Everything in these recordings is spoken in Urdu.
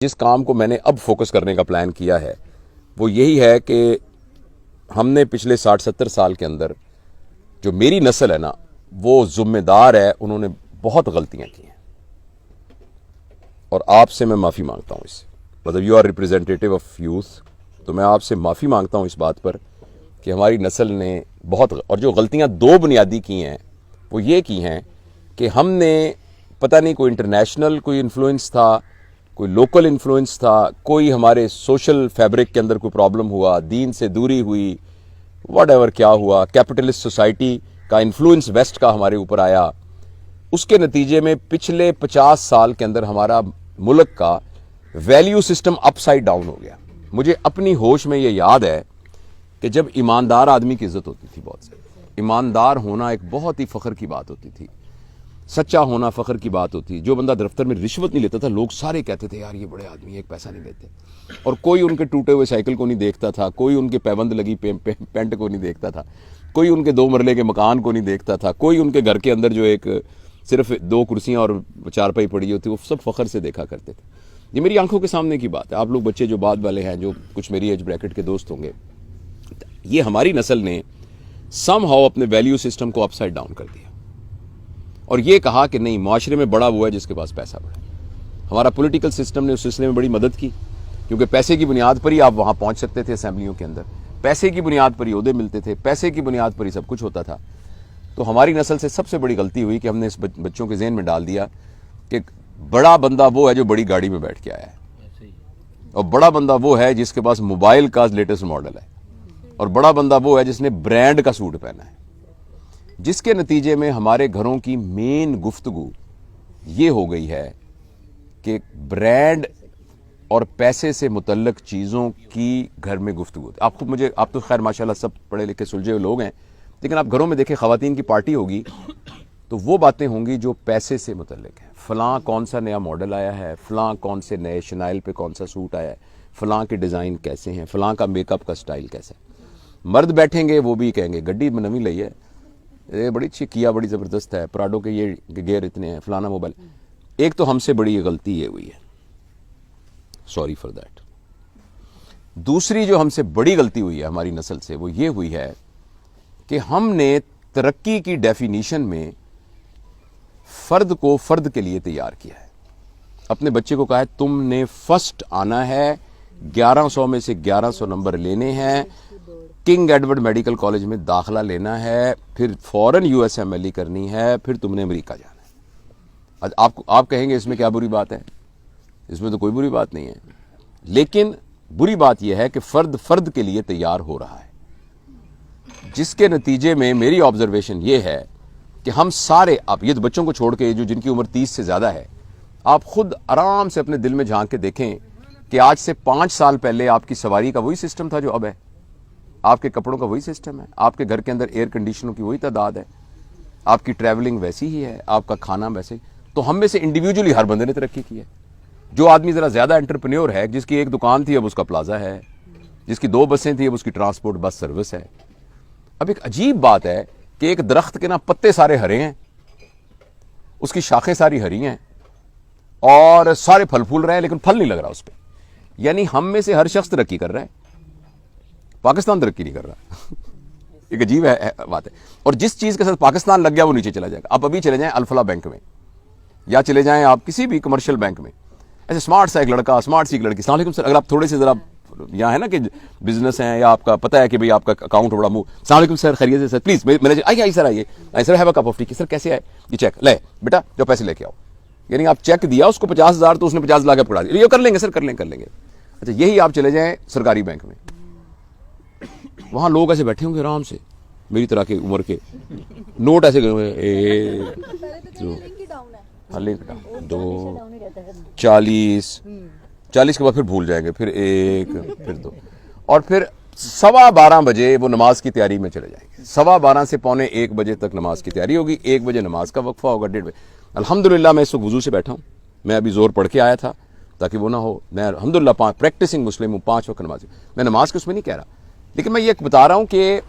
جس کام کو میں نے اب فوکس کرنے کا پلان کیا ہے وہ یہی ہے کہ ہم نے پچھلے 60-70 سال کے اندر جو میری نسل ہے نا وہ ذمہ دار ہے، انہوں نے بہت غلطیاں کی ہیں اور آپ سے میں معافی مانگتا ہوں اس سے، مطلب یو آر ریپرزینٹیٹیو آف یوتھ، تو میں آپ سے معافی مانگتا ہوں اس بات پر کہ ہماری نسل نے بہت، اور جو غلطیاں دو بنیادی کی ہیں وہ یہ کی ہیں کہ ہم نے پتہ نہیں کوئی انٹرنیشنل کوئی انفلوئنس تھا، کوئی لوکل انفلوئنس تھا، کوئی ہمارے سوشل فیبرک کے اندر کوئی پرابلم ہوا، دین سے دوری ہوئی، واٹ ایور کیا ہوا، کیپٹلسٹ سوسائٹی کا انفلوئنس ویسٹ کا ہمارے اوپر آیا، اس کے نتیجے میں پچھلے 50 سال کے اندر ہمارا ملک کا ویلیو سسٹم اپ سائڈ ڈاؤن ہو گیا۔ مجھے اپنی ہوش میں یہ یاد ہے کہ جب ایماندار آدمی کی عزت ہوتی تھی، بہت سے ایماندار ہونا ایک بہت ہی فخر کی بات ہوتی تھی، سچا ہونا فخر کی بات ہوتی، جو بندہ دفتر میں رشوت نہیں لیتا تھا لوگ سارے کہتے تھے یار یہ بڑے آدمی ایک پیسہ نہیں دیتے، اور کوئی ان کے ٹوٹے ہوئے سائیکل کو نہیں دیکھتا تھا، کوئی ان کے پیبند لگی پینٹ کو نہیں دیکھتا تھا، کوئی ان کے 2 مرلے کے مکان کو نہیں دیکھتا تھا، کوئی ان کے گھر کے اندر جو ایک صرف 2 کرسیاں اور 4 پائی پڑی ہوتی وہ سب فخر سے دیکھا کرتے تھے۔ یہ میری آنکھوں کے سامنے کی بات ہے، آپ لوگ بچے جو بعد والے ہیں، جو کچھ میری ایج بریکٹ کے دوست ہوں گے، یہ ہماری نسل نے سم ہاؤ اپنے ویلیو سسٹم کو اپ سائڈ ڈاؤن کر دیا اور یہ کہا کہ نہیں، معاشرے میں بڑا وہ ہے جس کے پاس پیسہ بڑا ہے۔ ہمارا پولیٹیکل سسٹم نے اس سلسلے میں بڑی مدد کی، کیونکہ پیسے کی بنیاد پر ہی آپ وہاں پہنچ سکتے تھے اسمبلیوں کے اندر، پیسے کی بنیاد پر ہی عہدے ملتے تھے، پیسے کی بنیاد پر ہی سب کچھ ہوتا تھا۔ تو ہماری نسل سے سب سے بڑی غلطی ہوئی کہ ہم نے اس بچوں کے ذہن میں ڈال دیا کہ بڑا بندہ وہ ہے جو بڑی گاڑی میں بیٹھ کے آیا ہے، اور بڑا بندہ وہ ہے جس کے پاس موبائل کا لیٹسٹ ماڈل ہے، اور بڑا بندہ وہ ہے جس نے برانڈ کا سوٹ پہنا ہے، جس کے نتیجے میں ہمارے گھروں کی مین گفتگو یہ ہو گئی ہے کہ برانڈ اور پیسے سے متعلق چیزوں کی گھر میں گفتگو۔ آپ تو خیر ماشاءاللہ سب پڑھے لکھے سلجھے ہوئے لوگ ہیں، لیکن آپ گھروں میں دیکھیں خواتین کی پارٹی ہوگی تو وہ باتیں ہوں گی جو پیسے سے متعلق ہیں، فلاں کون سا نیا ماڈل آیا ہے، فلاں کون سے نئے شنائل پہ کون سا سوٹ آیا ہے، فلاں کے ڈیزائن کیسے ہیں، فلاں کا میک اپ کا سٹائل کیسا ہے۔ مرد بیٹھیں گے وہ بھی کہیں گے گڈی نویں لئی ہے، یہ بڑی اچھی کیا، بڑی زبردست ہے، پراڈو کے یہ گیئر اتنے ہیں، فلانا موبائل۔ ایک تو ہم سے بڑی یہ غلطی یہ ہوئی ہے، سوری فار دیٹ۔ دوسری جو ہم سے بڑی غلطی ہوئی ہے ہماری نسل سے وہ یہ ہوئی ہے کہ ہم نے ترقی کی ڈیفینیشن میں فرد کو فرد کے لیے تیار کیا ہے۔ اپنے بچے کو کہا ہے تم نے فرسٹ آنا ہے، 1100 میں سے 1100 نمبر لینے ہیں، کنگ ایڈورڈ میڈیکل کالج میں داخلہ لینا ہے، پھر فوراً USMLE کرنی ہے، پھر تم نے امریکہ جانا ہے۔ آپ کہیں گے اس میں کیا بری بات ہے؟ اس میں تو کوئی بری بات نہیں ہے، لیکن بری بات یہ ہے کہ فرد فرد کے لیے تیار ہو رہا ہے، جس کے نتیجے میں میری آبزرویشن یہ ہے کہ ہم سارے، آپ یہ بچوں کو چھوڑ کے جو جن کی عمر 30 سے زیادہ ہے، آپ خود آرام سے اپنے دل میں جھانک کے دیکھیں کہ آج سے 5 سال پہلے آپ کی سواری کا وہی سسٹم تھا جو اب ہے، آپ کے کپڑوں کا وہی سسٹم ہے، آپ کے گھر کے اندر ایئر کنڈیشنوں کی وہی تعداد ہے، آپ کی ٹریولنگ ویسی ہی ہے، آپ کا کھانا ویسے ہی۔ تو ہم میں سے انڈیویجولی ہر بندے نے ترقی کی ہے۔ جو آدمی ذرا زیادہ انٹرپرینیور ہے، جس کی ایک دکان تھی اب اس کا پلازا ہے، جس کی 2 بسیں تھیں اب اس کی ٹرانسپورٹ بس سروس ہے۔ اب ایک عجیب بات ہے کہ ایک درخت کے نا پتے سارے ہرے ہیں، اس کی شاخیں ساری ہری ہیں اور سارے پھل پھول رہے ہیں، لیکن پھل نہیں لگ رہا اس پہ۔ یعنی ہم میں سے ہر شخص ترقی کر رہا ہے، پاکستان ترقی نہیں کر رہا۔ ایک عجیب بات ہے، اور جس چیز کے ساتھ پاکستان لگ گیا وہ نیچے چلا جائے گا۔ آپ ابھی چلے جائیں الفلا بینک میں، یا چلے جائیں آپ کسی بھی کمرشل بینک میں، ایسے اسمارٹ سا ایک لڑکا، اسمارٹ سی ایک لڑکی، السلام علیکم سر، اگر آپ تھوڑے سے ذرا یہاں ہے نا کہ بزنس ہیں یا آپ کا پتہ ہے کہ بھئی آپ کا اکاؤنٹ بڑا السلام علیکم سر، خیریت سے سر، پلیز مینیجر آئیے سر، آئیے sir, have a cup of tea, sir کیسے آئے، یہ چیک لے بیٹا، جو پیسے لے کے آؤ۔ یعنی آپ چیک دیا اس کو 50,000 تو اس نے 50 لا کے پکڑا دیا، یہ کر لیں گے سر، کر لیں گے۔ اچھا یہی آپ چلے جائیں سرکاری بینک میں، وہاں لوگ ایسے بیٹھے ہوں گے آرام سے، میری طرح کے عمر کے، نوٹ ایسے گئے 2 40 کے بعد پھر بھول جائیں گے، پھر 1 پھر 2، اور پھر 12:15 بجے وہ نماز کی تیاری میں چلے جائیں گے۔ 12:15 سے 12:45 بجے تک نماز کی تیاری ہوگی، 1 بجے نماز کا وقفہ ہوگا، 1:30 بجے۔ الحمدللہ میں اس وقت وضو سے بیٹھا ہوں، میں ابھی زور پڑھ کے آیا تھا تاکہ وہ نہ ہو، میں الحمدللہ پریکٹسنگ مسلم ہوں، 5 وقت نماز، میں نماز کے اس میں نہیں کہہ رہا، لیکن میں یہ بتا رہا ہوں کہ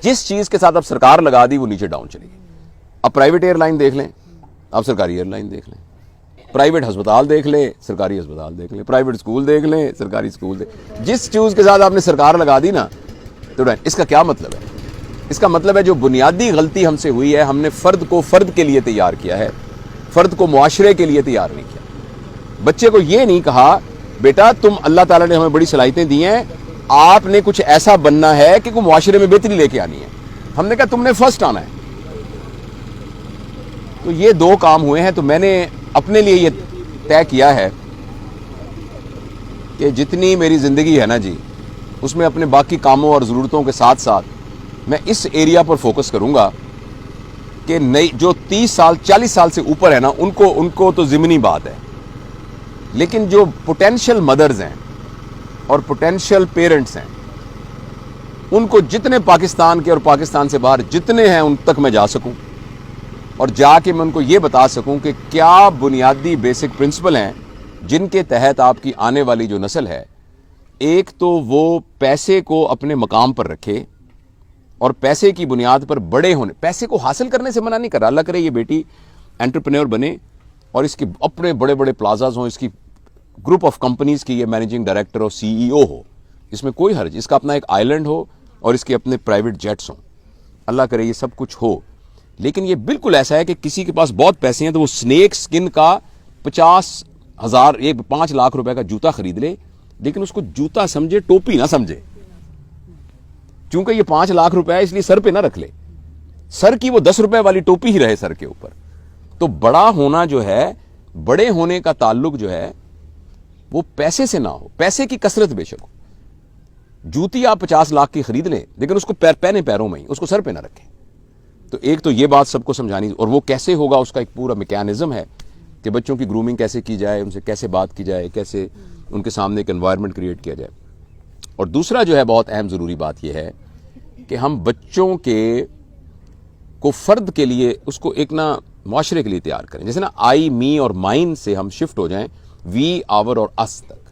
جس چیز کے ساتھ اب سرکار لگا دی وہ نیچے ڈاؤن چلی گئی۔ اب پرائیویٹ ایئر لائن دیکھ لیں، آپ سرکاری ایئر لائن دیکھ لیں، پرائیویٹ ہسپتال دیکھ لیں، سرکاری ہسپتال دیکھ لیں، پرائیویٹ اسکول دیکھ لیں، سرکاری اسکول دیکھ، جس چیز کے ساتھ آپ نے سرکار لگا دی نا، تو اس کا کیا مطلب ہے؟ اس کا مطلب ہے جو بنیادی غلطی ہم سے ہوئی ہے، ہم نے فرد کو فرد کے لیے تیار کیا ہے، فرد کو معاشرے کے لیے تیار نہیں کیا۔ بچے کو یہ نہیں کہا بیٹا تم، اللہ تعالیٰ نے ہمیں بڑی صلاحیتیں دی ہیں، آپ نے کچھ ایسا بننا ہے کہ کوئی معاشرے میں بہتری لے کے آنی ہے۔ ہم نے کہا تم نے فرسٹ آنا ہے۔ تو یہ دو کام ہوئے ہیں۔ تو میں نے اپنے لیے یہ طے کیا ہے کہ جتنی میری زندگی ہے نا جی، اس میں اپنے باقی کاموں اور ضرورتوں کے ساتھ ساتھ میں اس ایریا پر فوکس کروں گا کہ نئی جو 30 سال 40 سال سے اوپر ہے نا، ان کو تو ضمنی بات ہے، لیکن جو پوٹینشل مدرز ہیں اور پوٹینشل پیرنٹس ہیں، ان کو جتنے پاکستان کے اور پاکستان سے باہر جتنے ہیں ان تک میں جا سکوں، اور جا کے میں ان کو یہ بتا سکوں کہ کیا بنیادی بیسک پرنسپل ہیں جن کے تحت آپ کی آنے والی جو نسل ہے، ایک تو وہ پیسے کو اپنے مقام پر رکھے اور پیسے کی بنیاد پر بڑے ہونے، پیسے کو حاصل کرنے سے منع نہیں کر رہا، اللہ کرے یہ بیٹی انٹرپرینور بنے اور اس کے اپنے بڑے بڑے پلازاز ہوں، اس کی گروپ آف کمپنیز کی یہ مینیجنگ ڈائریکٹر اور سی ای او ہو، اس میں کوئی حرج، اس کا اپنا ایک آئی لینڈ ہو اور اس کے اپنے پرائیویٹ جیٹس ہوں، اللہ کرے یہ سب کچھ ہو۔ لیکن یہ بالکل ایسا ہے کہ کسی کے پاس بہت پیسے ہیں تو وہ سنیک سکن کا 50,000 5 لاکھ روپے کا جوتا خرید لے، لیکن اس کو جوتا سمجھے، ٹوپی نہ سمجھے، چونکہ یہ 5 لاکھ روپے ہے اس لیے سر پہ نہ رکھ لے، سر کی وہ 10 روپے والی ٹوپی ہی رہے سر کے اوپر۔ تو بڑا ہونا جو ہے، بڑے ہونے کا تعلق جو ہے وہ پیسے سے نہ ہو، پیسے کی کثرت بے شک ہو، جوتی آپ 50 لاکھ کی خرید لیں لیکن اس کو پہنے پیروں میں ہی، اس کو سر پہ نہ رکھیں۔ تو ایک تو یہ بات سب کو سمجھانی، اور وہ کیسے ہوگا اس کا ایک پورا میکینزم ہے کہ بچوں کی گرومنگ کیسے کی جائے، ان سے کیسے بات کی جائے، کیسے ان کے سامنے ایک انوائرمنٹ کریٹ کیا جائے۔ اور دوسرا جو ہے بہت اہم ضروری بات یہ ہے کہ ہم بچوں کو فرد کے لیے اس کو ایک نا معاشرے کے لیے تیار کریں، جیسے نا آئی می اور مائن سے ہم شفٹ ہو جائیں وی آور اور اس تک،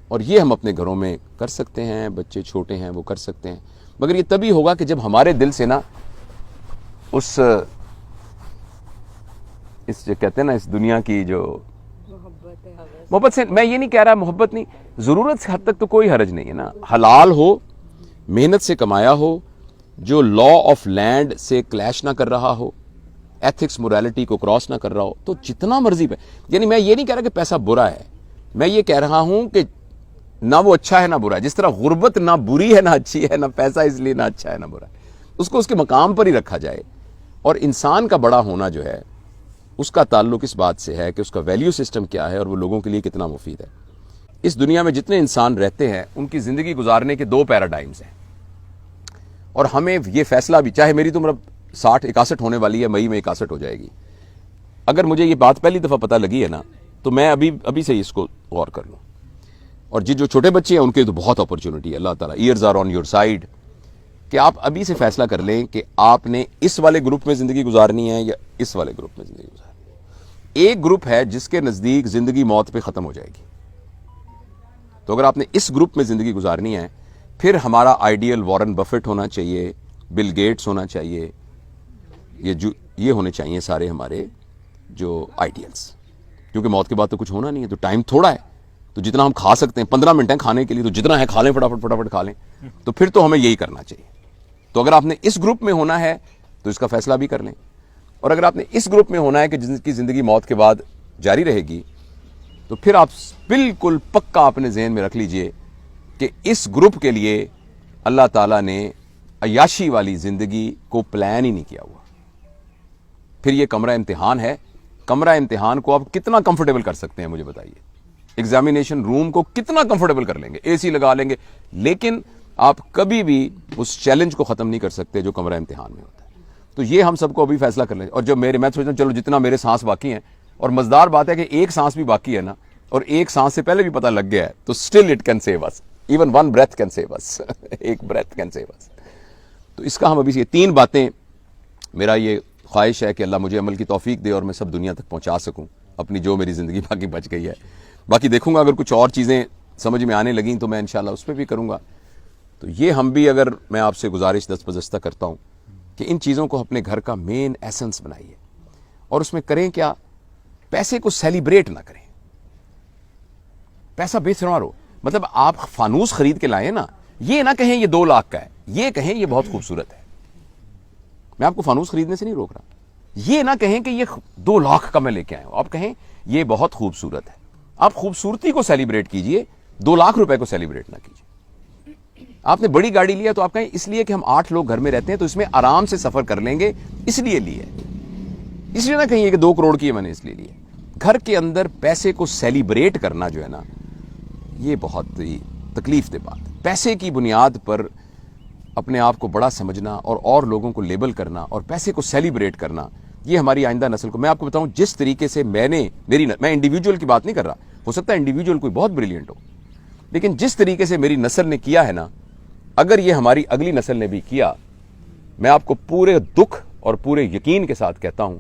اور یہ ہم اپنے گھروں میں کر سکتے ہیں، بچے چھوٹے ہیں وہ کر سکتے ہیں، مگر یہ تبھی ہوگا کہ جب ہمارے دل سے نا اس جو کہتے ہیں نا اس دنیا کی جو محبت سے، میں یہ نہیں کہہ رہا محبت نہیں، ضرورت سے حد تک تو کوئی حرج نہیں ہے نا، حلال ہو، محنت سے کمایا ہو، جو لا آف لینڈ سے کلیش نہ کر رہا ہو، ایتھکس موریلٹی کو کراس نہ کر رہا ہو، تو جتنا مرضی پہ، یعنی میں یہ نہیں کہہ رہا کہ پیسہ برا ہے، میں یہ کہہ رہا ہوں کہ نہ وہ اچھا ہے نہ برا ہے، جس طرح غربت نہ بری ہے نہ اچھی ہے، نہ پیسہ اس لیے نہ اچھا ہے نہ برا ہے، اس کو اس کے مقام پر ہی رکھا جائے۔ اور انسان کا بڑا ہونا جو ہے اس کا تعلق اس بات سے ہے کہ اس کا ویلیو سسٹم کیا ہے اور وہ لوگوں کے لیے کتنا مفید ہے۔ اس دنیا میں جتنے انسان رہتے ہیں ان کی زندگی گزارنے کے 2 پیراڈائمز ہیں، اور ہمیں یہ فیصلہ بھی، چاہے میری تو عمر 61 ہونے والی ہے، مئی میں 61 ہو جائے گی، اگر مجھے یہ بات پہلی دفعہ پتہ لگی ہے نا تو میں ابھی سے اس کو غور کر لوں۔ اور جو چھوٹے بچے ہیں ان کے تو بہت اپرچونٹی ہے، اللہ تعالیٰ ears are on your side, کہ آپ ابھی سے فیصلہ کر لیں کہ آپ نے اس والے گروپ میں زندگی گزارنی ہے یا اس والے گروپ میں زندگی گزارنی ہے۔ ایک گروپ ہے جس کے نزدیک زندگی موت پہ ختم ہو جائے گی، تو اگر آپ نے اس گروپ میں زندگی گزارنی ہے، پھر ہمارا آئیڈیل وارن بفٹ ہونا چاہیے، بل گیٹس ہونا چاہیے، یہ ہونے چاہیے سارے ہمارے جو آئیڈیلز، کیونکہ موت کے بعد تو کچھ ہونا نہیں ہے، تو ٹائم تھوڑا ہے، تو جتنا ہم کھا سکتے ہیں 15 منٹ ہیں کھانے کے لیے، تو جتنا ہے کھا لیں، فٹافٹ کھا لیں، تو پھر تو ہمیں یہی کرنا چاہیے۔ تو اگر آپ نے اس گروپ میں ہونا ہے تو اس کا فیصلہ بھی کر لیں، اور اگر آپ نے اس گروپ میں ہونا ہے کہ جن کی زندگی موت کے بعد جاری رہے گی، تو پھر آپ بالکل پکا اپنے ذہن میں رکھ لیجئے کہ اس گروپ کے لیے اللہ تعالیٰ نے عیاشی والی زندگی کو پلان ہی نہیں کیا ہوا۔ پھر یہ کمرہ امتحان ہے، کمرہ امتحان کو آپ کتنا کمفرٹیبل کر سکتے ہیں مجھے بتائیے، ایگزامینیشن روم کو کتنا کمفرٹیبل کر لیں گے، اے سی لگا لیں گے، لیکن آپ کبھی بھی اس چیلنج کو ختم نہیں کر سکتے جو کمرہ امتحان میں ہوتا ہے۔ تو یہ ہم سب کو ابھی فیصلہ کر لیں، اور جب میں سوچتا ہوں چلو جتنا میرے سانس باقی ہیں، اور مزدار بات ہے کہ ایک سانس بھی باقی ہے نا، اور ایک سانس سے پہلے بھی پتہ لگ گیا ہے، تو still it can save us, even one breath can save us, ایک بریتھ کین سیو اس۔ تو اس کا ہم ابھی سے 3 باتیں، میرا یہ خواہش ہے کہ اللہ مجھے عمل کی توفیق دے اور میں سب دنیا تک پہنچا سکوں اپنی جو میری زندگی باقی بچ گئی ہے۔ باقی دیکھوں گا اگر کچھ اور چیزیں سمجھ میں آنے لگیں تو میں انشاءاللہ اس پہ بھی کروں گا۔ تو یہ ہم بھی، اگر میں آپ سے گزارش دستبدستہ کرتا ہوں کہ ان چیزوں کو اپنے گھر کا مین ایسنس بنائیے، اور اس میں کریں کیا پیسے کو سیلیبریٹ نہ کریں. پیسہ بے شمار ہو. مطلب آپ فانوس خرید کے لائیں نا, یہ نہ کہیں یہ 2 لاکھ کا ہے, یہ کہیں یہ بہت خوبصورت ہے. میں آپ کو فانوس خریدنے سے نہیں روک رہا. یہ نہ کہیں کہ یہ 2 لاکھ کا میں لے کے آیا ہوں, آپ کہیں یہ بہت خوبصورت ہے. آپ خوبصورتی کو سیلیبریٹ کیجئے, 2 لاکھ روپے کو سیلیبریٹ نہ کیجئے. آپ نے بڑی گاڑی لیا تو آپ کہیں اس لیے کہ ہم 8 لوگ گھر میں رہتے ہیں تو اس میں آرام سے سفر کر لیں گے, اس لیے لیے. اس لیے نہ کہیں کہ 2 کروڑ کی ہے میں نے اس لیے لیے. گھر کے اندر پیسے کو سیلیبریٹ کرنا جو ہے نا, یہ بہت ہی تکلیف دہ بات ہے. پیسے کی بنیاد پر اپنے آپ کو بڑا سمجھنا اور لوگوں کو لیبل کرنا اور پیسے کو سیلیبریٹ کرنا, یہ ہماری آئندہ نسل کو, میں آپ کو بتاؤں جس طریقے سے میں انڈیویجول کی بات نہیں کر رہا, ہو سکتا ہے انڈیویجول کوئی بہت بریلینٹ ہو, لیکن جس طریقے سے میری نسل نے کیا ہے نا, اگر یہ ہماری اگلی نسل نے بھی کیا, میں آپ کو پورے دکھ اور پورے یقین کے ساتھ کہتا ہوں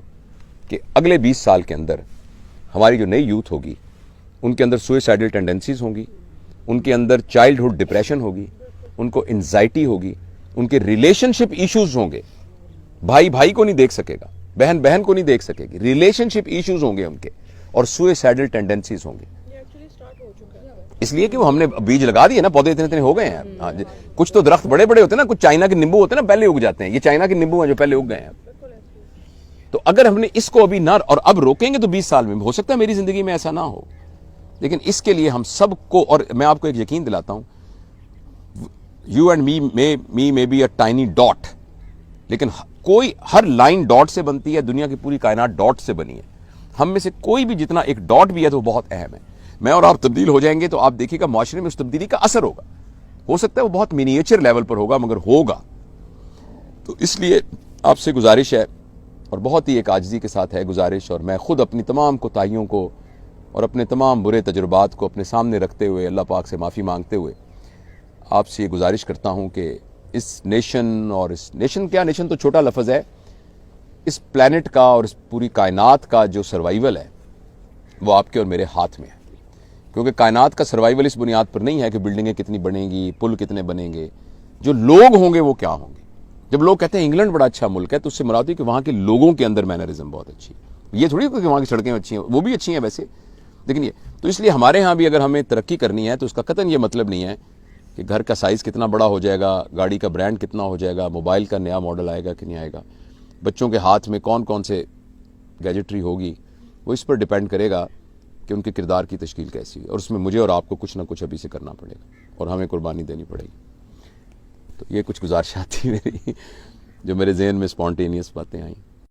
کہ اگلے 20 سال کے اندر ہماری جو نئی یوتھ ہوگی ان کے اندر سوئسائڈل ٹینڈنسیز ہوں گی, ان کے اندر چائلڈہڈ ڈپریشن ہوگی, ان کو انزائٹی ہوگی, ان کے ریلیشن شپ ایشوز ہوں گے. بھائی بھائی کو نہیں دیکھ سکے گا, بہن بہن کو نہیں دیکھ سکے گی, ریلیشن شپ ایشوز ہوں گے ان کے, اور سوئسائڈل ٹینڈنسیز ہوں گے. اس لیے کہ وہ ہم نے بیج لگا دیے نا, پودے اتنے ہو گئے ہیں. کچھ تو درخت بڑے بڑے ہوتے ہیں نا, کچھ چائنا کے نیمبو ہوتے ہیں نا پہلے اگ جاتے ہیں, یہ چائنا کے نیمبو ہیں جو پہلے اگ گئے ہیں. تو اگر ہم نے اس کو ابھی نہ اور اب روکیں گے تو 20 سال میں ہو سکتا ہے میری زندگی میں ایسا نہ ہو, لیکن اس کے لیے ہم سب کو, اور میں آپ کو ایک یقین دلاتا ہوں, you and me may be a tiny dot, لیکن کوئی ہر لائن ڈاٹ سے بنتی ہے, دنیا کی پوری کائنات ڈاٹ سے بنی ہے. ہم میں سے کوئی بھی جتنا ایک ڈاٹ بھی ہے تو وہ بہت اہم ہے. میں اور آپ تبدیل ہو جائیں گے تو آپ دیکھیے گا معاشرے میں اس تبدیلی کا اثر ہوگا. ہو سکتا ہے وہ بہت مینیچر لیول پر ہوگا, مگر ہوگا. تو اس لیے آپ سے گزارش ہے, اور بہت ہی ایک عاجزی کے ساتھ ہے گزارش, اور میں خود اپنی تمام کوتاہیوں کو اور اپنے تمام برے تجربات کو اپنے سامنے رکھتے ہوئے اللہ پاک سے معافی مانگتے ہوئے آپ سے یہ گزارش کرتا ہوں کہ اس نیشن, اور اس نیشن کیا, نیشن تو چھوٹا لفظ ہے, اس پلانٹ کا اور اس پوری کائنات کا جو سروائیول ہے وہ آپ کے اور میرے ہاتھ میں ہے. کیونکہ کائنات کا سروائیول اس بنیاد پر نہیں ہے کہ بلڈنگیں کتنی بنیں گی, پل کتنے بنیں گے, جو لوگ ہوں گے وہ کیا ہوں گے. جب لوگ کہتے ہیں انگلینڈ بڑا اچھا ملک ہے تو اس سے مراد ہے کہ وہاں کے لوگوں کے اندر مینرزم بہت اچھی ہے. یہ تھوڑی کہ وہاں کی سڑکیں اچھی ہیں, وہ بھی اچھی ہیں ویسے, لیکن یہ تو اس لیے ہمارے ہاں بھی اگر ہمیں ترقی کرنی ہے تو اس کا قطعاً یہ مطلب نہیں ہے کہ گھر کا سائز کتنا بڑا ہو جائے گا, گاڑی کا برانڈ کتنا ہو جائے گا, موبائل کا نیا ماڈل آئے گا کہ نہیں آئے گا, بچوں کے ہاتھ میں کون کون سے گیجٹری ہوگی, وہ اس پر ڈیپینڈ کرے گا کہ ان کے کردار کی تشکیل کیسی ہے, اور اس میں مجھے اور آپ کو کچھ نہ کچھ ابھی سے کرنا پڑے گا اور ہمیں قربانی دینی پڑے گی. تو یہ کچھ گزارشات تھی میری جو میرے ذہن میں اسپونٹینیس باتیں آئیں.